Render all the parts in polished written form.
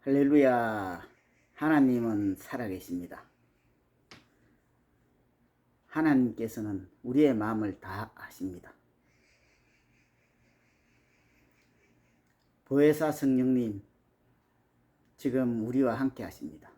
할렐루야. 하나님은 살아계십니다. 하나님께서는 우리의 마음을 다 아십니다. 보혜사 성령님, 지금 우리와 함께 하십니다.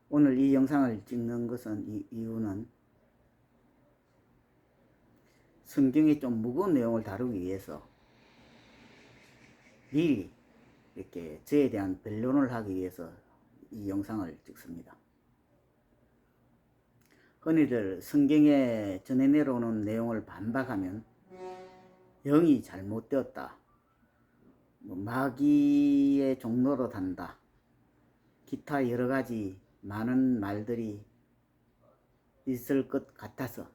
오늘 이 영상을 찍는 것은 이유는 성경의 좀 무거운 내용을 다루기 위해서 미리 이렇게 저에 대한 변론을 하기 위해서 이 영상을 찍습니다. 흔히들 성경에 전해 내려오는 내용을 반박하면 영이 잘못되었다, 마귀의 종로로 단다, 기타 여러가지 많은 말들이 있을 것 같아서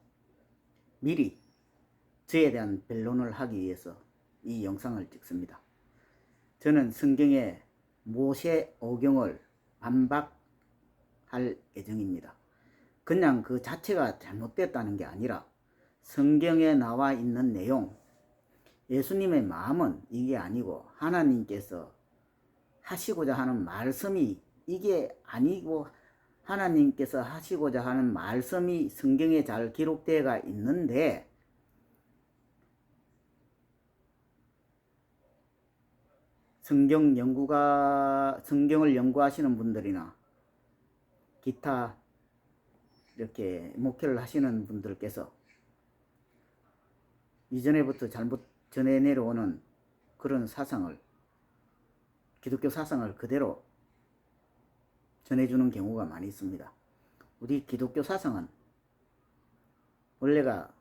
미리 저에 대한 변론을 하기 위해서 이 영상을 찍습니다. 저는 성경의 모세 오경을 반박할 예정입니다. 그냥 그 자체가 잘못됐다는 게 아니라 성경에 나와 있는 내용, 예수님의 마음은 이게 아니고 하나님께서 하시고자 하는 말씀이 이게 아니고 하나님께서 하시고자 하는 말씀이 성경에 잘 기록되어 있는데 성경을 연구하시는 분들이나 기타 이렇게 목회를 하시는 분들께서 이전에부터 잘못 전해 내려오는 그런 사상을, 기독교 사상을 그대로 전해주는 경우가 많이 있습니다. 우리 기독교 사상은 원래가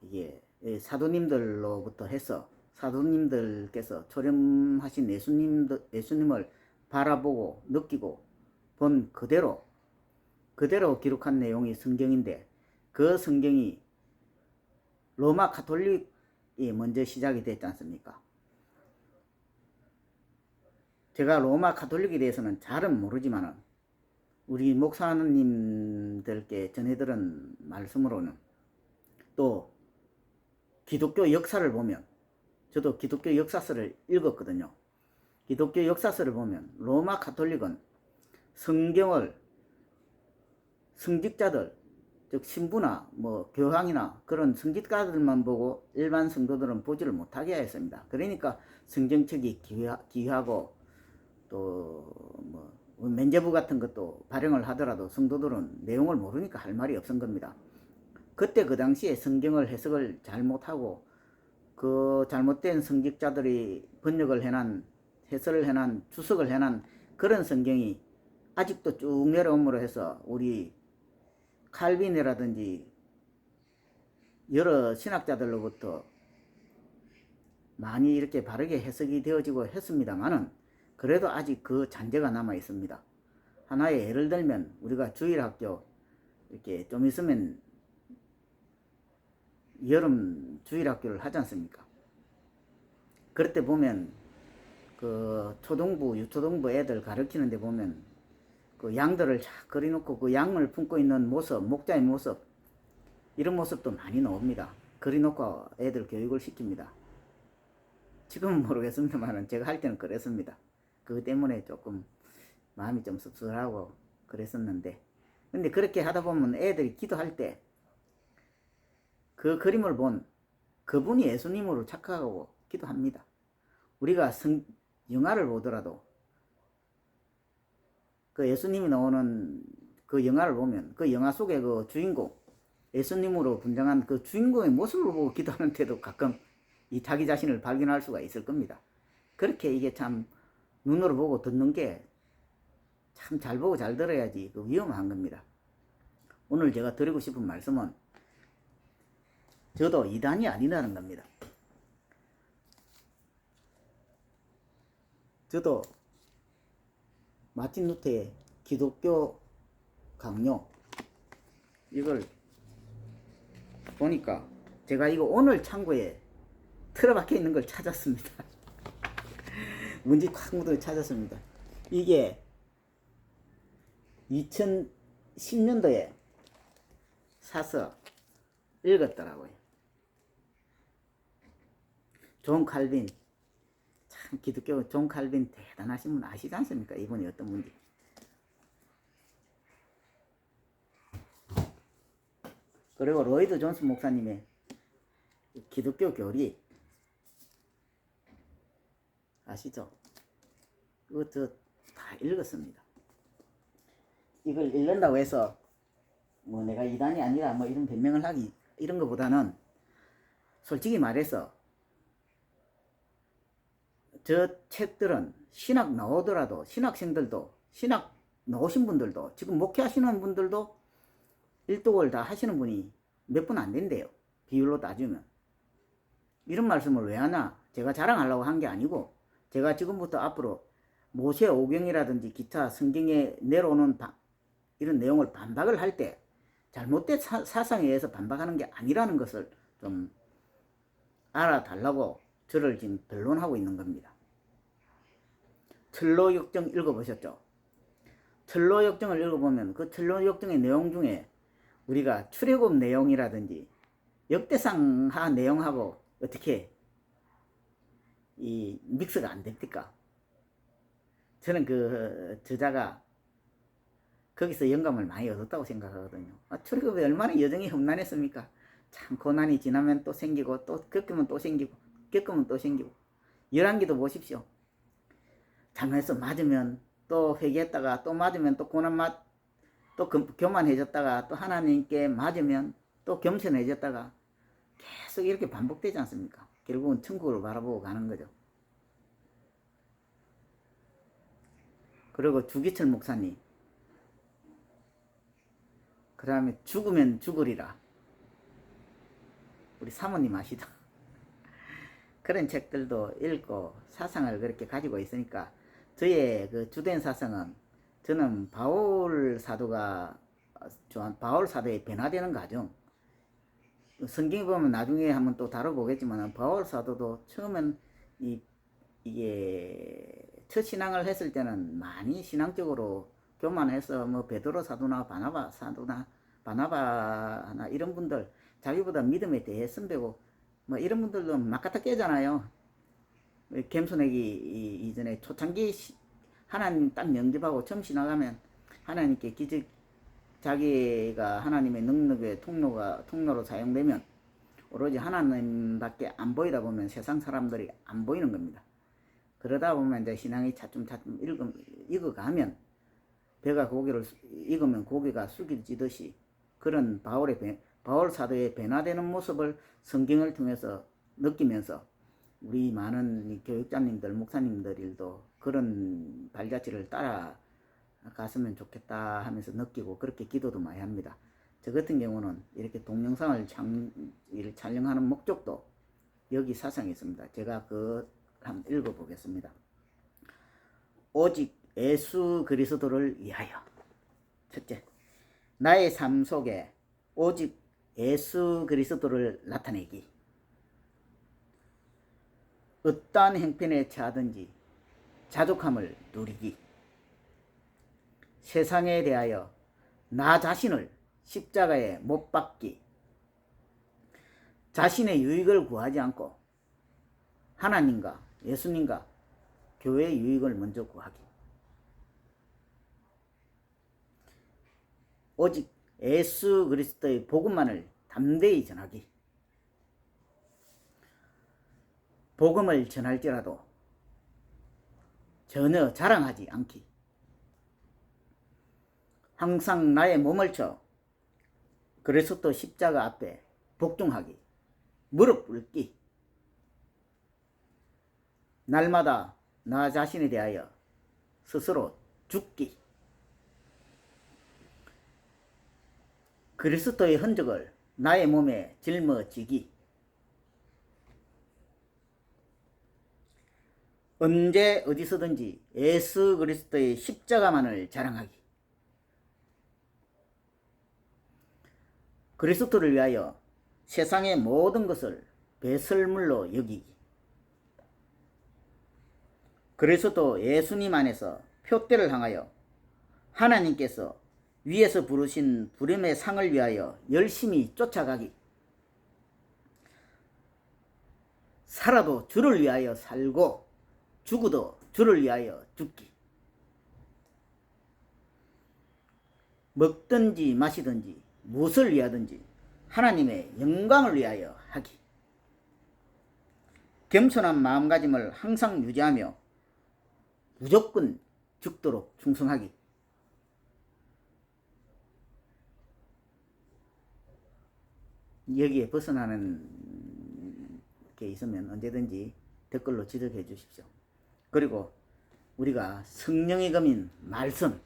이게 사도님들로부터 해서 사도님들께서 초림하신 예수님을 바라보고 느끼고 본 그대로 기록한 내용이 성경인데, 그 성경이 로마 가톨릭이 먼저 시작이 됐지 않습니까? 제가 로마 가톨릭에 대해서는 잘은 모르지만은 우리 목사님들께 전해들은 말씀으로는, 또 기독교 역사를 보면, 저도 기독교 역사서를 읽었거든요. 기독교 역사서를 보면 로마 가톨릭은 성경을 성직자들, 즉 신부나 교황이나 그런 성직자들만 보고 일반 성도들은 보지를 못하게 하였습니다. 그러니까 성경책이 귀하고 또 면죄부 같은 것도 발행을 하더라도 성도들은 내용을 모르니까 할 말이 없은 겁니다. 그때 그 당시에 성경을 해석을 잘못하고 그 잘못된 성직자들이 번역을 해난, 해설을 해난, 주석을 해난 그런 성경이 아직도 쭉 내려옴으로 해서 우리 칼빈이라든지 여러 신학자들로부터 많이 이렇게 바르게 해석이 되어지고 했습니다만은 그래도 아직 그 잔재가 남아 있습니다. 하나의 예를 들면 우리가 주일학교 이렇게 좀 있으면 여름 주일학교를 하지 않습니까? 그럴 때 보면 그 초등부, 유초등부 애들 가르치는 데 보면 그 양들을 쫙 그려놓고 그 양을 품고 있는 모습, 목자의 모습, 이런 모습도 많이 나옵니다. 그려놓고 애들 교육을 시킵니다. 지금은 모르겠습니다만 제가 할 때는 그랬습니다. 그것 때문에 조금 마음이 좀 씁쓸하고 그랬었는데, 근데 그렇게 하다 보면 애들이 기도할 때 그 그림을 본 그분이 예수님으로 착각하고 기도합니다. 우리가 영화를 보더라도 그 예수님이 나오는 그 영화를 보면 그 영화 속에 그 주인공, 예수님으로 분장한 그 주인공의 모습을 보고 기도하는 때도 가끔 이 자기 자신을 발견할 수가 있을 겁니다. 그렇게 이게 참 눈으로 보고 듣는 게 참 잘 보고 잘 들어야지 그 위험한 겁니다. 오늘 제가 드리고 싶은 말씀은 저도 이단이 아니라는 겁니다. 저도 마틴 루터의 기독교 강요 이걸 보니까 제가 이거 오늘 창고에 틀어박혀 있는 걸 찾았습니다. 문지 콱 묻어 찾았습니다. 이게 2010년도에 사서 읽었더라고요. 존 칼빈, 참 기독교 존 칼빈 대단하신 분 아시지 않습니까? 이분이 어떤 분인지. 그리고 로이드 존스 목사님의 기독교 교리 아시죠? 그거 저 다 읽었습니다. 이걸 읽는다고 해서 뭐 내가 이단이 아니라 뭐 이런 변명을 하기 이런 것보다는 솔직히 말해서 저 책들은 신학 나오더라도 신학생들도 신학 나오신 분들도 지금 목회하시는 분들도 일독을 다 하시는 분이 몇 분 안 된대요. 비율로 따지면. 이런 말씀을 왜 하나? 제가 자랑하려고 한 게 아니고 제가 지금부터 앞으로 모세 오경이라든지 기타 성경에 내려오는 이런 내용을 반박을 할 때 잘못된 사상에 의해서 반박하는 게 아니라는 것을 좀 알아달라고 저를 지금 변론하고 있는 겁니다. 틀로 역정 읽어보셨죠? 틀로 역정을 읽어보면 그 틀로 역정의 내용 중에 우리가 출애굽 내용이라든지 역대상하 내용하고 어떻게 이 믹스가 안 됩니까? 저는 그 저자가 거기서 영감을 많이 얻었다고 생각하거든요. 출애굽이 얼마나 여정이 험난했습니까? 참 고난이 지나면 또 생기고 또 겪으면 또 생기고 겪으면 또 생기고 열왕기도 보십시오. 잘못해서 맞으면 또 회개했다가 또 맞으면 또 또 교만해졌다가 또 하나님께 맞으면 또 겸손해졌다가 계속 이렇게 반복되지 않습니까? 결국은 천국을 바라보고 가는 거죠. 그리고 주기철 목사님, 그 다음에 죽으면 죽으리라, 우리 사모님 아시죠? 그런 책들도 읽고 사상을 그렇게 가지고 있으니까 저의 그 주된 사상은 저는 바울 사도의 변화되는 과정, 성경에 보면 나중에 한번 또 다뤄보겠지만 바울 사도도 처음엔 이게 첫 신앙을 했을 때는 많이 신앙적으로 교만해서 뭐 베드로 사도나 바나바 사도나 바나바나 이런 분들 자기보다 믿음에 대해 선배고 뭐 이런 분들도 막 갖다 깨잖아요. 겸손하기 이전에 초창기 하나님 딱 영접하고 처음 신앙하면 하나님께 기적 자기가 하나님의 능력의 통로로 사용되면 오로지 하나님밖에 안 보이다 보면 세상 사람들이 안 보이는 겁니다. 그러다 보면 이제 신앙이 차츰 익어가면 배가 고기를 익으면 고기가 숙여지듯이 그런 바울 사도의 변화되는 모습을 성경을 통해서 느끼면서 우리 많은 교육자님들, 목사님들도 그런 발자취를 따라갔으면 좋겠다 하면서 느끼고 그렇게 기도도 많이 합니다. 저 같은 경우는 이렇게 동영상을 촬영하는 목적도 여기 사상이 있습니다. 제가 한번 읽어보겠습니다. 오직 예수 그리스도를 위하여. 첫째, 나의 삶 속에 오직 예수 그리스도를 나타내기. 어떠한 형편에 처하든지 자족함을 누리기. 세상에 대하여 나 자신을 십자가에 못 박기. 자신의 유익을 구하지 않고 하나님과 예수님과 교회의 유익을 먼저 구하기. 오직 예수 그리스도의 복음만을 담대히 전하기. 복음을 전할지라도 전혀 자랑하지 않기. 항상 나의 몸을 쳐 그리스도 십자가 앞에 복종하기. 무릎 꿇기. 날마다 나 자신에 대하여 스스로 죽기. 그리스도의 흔적을 나의 몸에 짊어지기. 언제 어디서든지 예수 그리스도의 십자가만을 자랑하기. 그리스도를 위하여 세상의 모든 것을 배설물로 여기기. 그리스도 예수님 안에서 표대를 향하여 하나님께서 위에서 부르신 부름의 상을 위하여 열심히 쫓아가기. 살아도 주를 위하여 살고 죽어도 주를 위하여 죽기. 먹든지 마시든지 무엇을 위하든지 하나님의 영광을 위하여 하기. 겸손한 마음가짐을 항상 유지하며 무조건 죽도록 충성하기. 여기에 벗어나는 게 있으면 언제든지 댓글로 지적해 주십시오. 그리고 우리가 성령의 검인 말씀,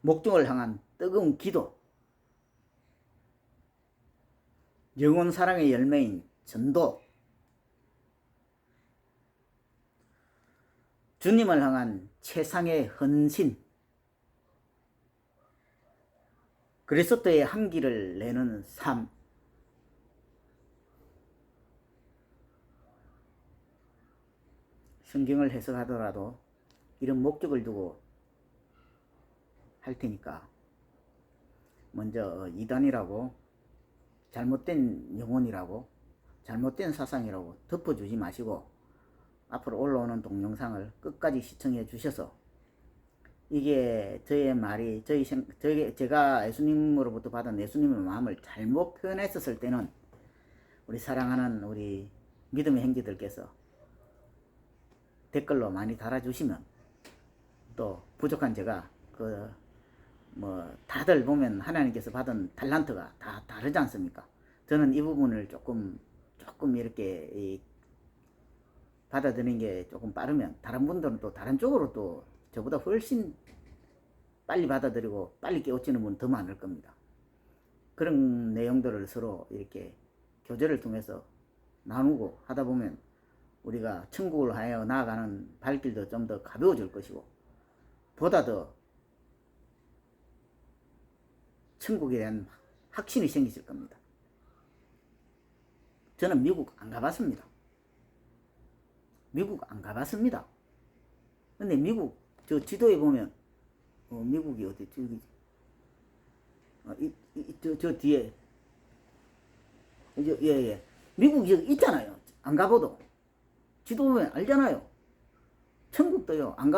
목적을 향한 뜨거운 기도, 영혼 사랑의 열매인 전도, 주님을 향한 최상의 헌신, 그리스도의 향기를 내는 삶, 성경을 해석하더라도 이런 목적을 두고 할 테니까 먼저 이단이라고, 잘못된 영혼이라고, 잘못된 사상이라고 덮어주지 마시고 앞으로 올라오는 동영상을 끝까지 시청해 주셔서 이게 저의 말이 제가 예수님으로부터 받은 예수님의 마음을 잘못 표현했었을 때는 우리 사랑하는 우리 믿음의 형제들께서 댓글로 많이 달아주시면 또 부족한 제가 다들 보면 하나님께서 받은 달란트가 다 다르지 않습니까? 저는 이 부분을 조금 이렇게 받아들이는 게 조금 빠르면 다른 분들은 또 다른 쪽으로 또 저보다 훨씬 빨리 받아들이고 빨리 깨우치는 분은 더 많을 겁니다. 그런 내용들을 서로 이렇게 교제를 통해서 나누고 하다 보면 우리가 천국을 하여 나아가는 발길도 좀 더 가벼워질 것이고 보다 더 천국에 대한 확신이 생기실 겁니다. 저는 미국 안 가봤습니다. 미국 안 가봤습니다. 근데 미국 저 지도에 보면 미국이 어디 저기 저 뒤에 예 미국이 여기 있잖아요. 안 가봐도 지도 보면 알잖아요. 천국도요 안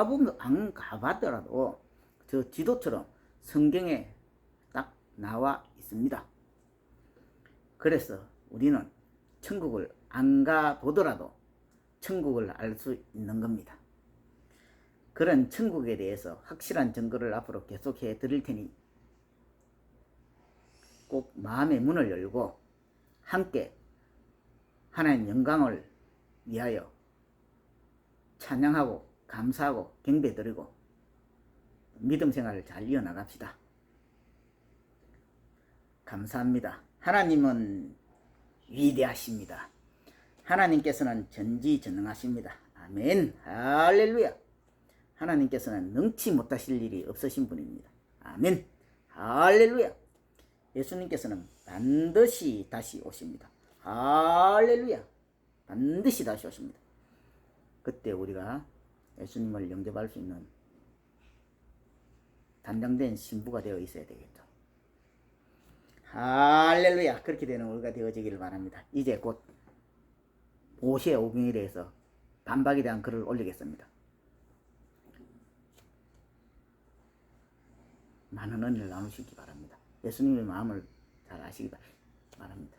가봤더라도 저 지도처럼 성경에 딱 나와 있습니다. 그래서 우리는 천국을 안 가보더라도 천국을 알 수 있는 겁니다. 그런 천국에 대해서 확실한 증거를 앞으로 계속해 드릴 테니 꼭 마음의 문을 열고 함께 하나님 영광을 위하여 찬양하고 감사하고 경배드리고 믿음 생활을 잘 이어나갑시다. 감사합니다. 하나님은 위대하십니다. 하나님께서는 전지전능하십니다. 아멘. 할렐루야. 하나님께서는 능치 못하실 일이 없으신 분입니다. 아멘. 할렐루야. 예수님께서는 반드시 다시 오십니다. 할렐루야. 반드시 다시 오십니다. 그때 우리가 예수님을 영접할 수 있는 단장된 신부가 되어 있어야 되겠죠. 할렐루야. 그렇게 되는 우리가 되어지기를 바랍니다. 이제 곧 오시의 오경일에서 반박에 대한 글을 올리겠습니다. 많은 은혜를 나누시기 바랍니다. 예수님의 마음을 잘 아시기 바랍니다.